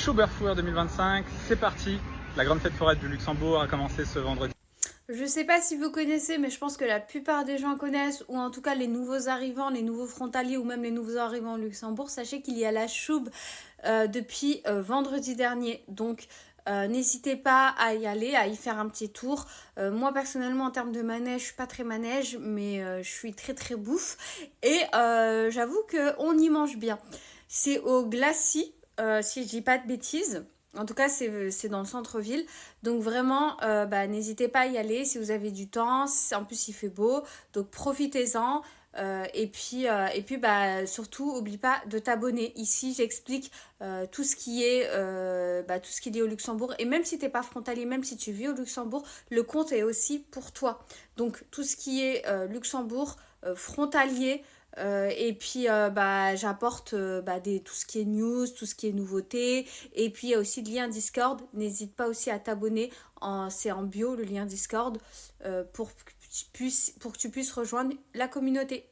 Schubert 2025, c'est parti. La grande fête foraine du Luxembourg a commencé ce vendredi. Je sais pas si vous connaissez, mais je pense que la plupart des gens connaissent, ou en tout cas les nouveaux arrivants, les nouveaux frontaliers, ou même les nouveaux arrivants au Luxembourg. Sachez qu'il y a la Choub depuis vendredi dernier. Donc n'hésitez pas à y aller, à y faire un petit tour. Moi personnellement en termes de manège, je suis pas très manège, mais je suis très très bouffe. Et j'avoue qu'on y mange bien. C'est au Glacis, si je dis pas de bêtises. En tout cas, c'est dans le centre-ville. Donc vraiment, n'hésitez pas à y aller si vous avez du temps. En plus, il fait beau. Donc profitez-en. Surtout, oublie pas de t'abonner. Ici, j'explique tout ce qui est tout ce qui est lié au Luxembourg. Et même si t'es pas frontalier, même si tu vis au Luxembourg, le compte est aussi pour toi. Donc tout ce qui est Luxembourg, frontalier, j'apporte tout ce qui est news, tout ce qui est nouveauté. Et puis il y a aussi le lien Discord. N'hésite pas aussi à t'abonner. C'est en bio le lien Discord pour que tu puisses rejoindre la communauté.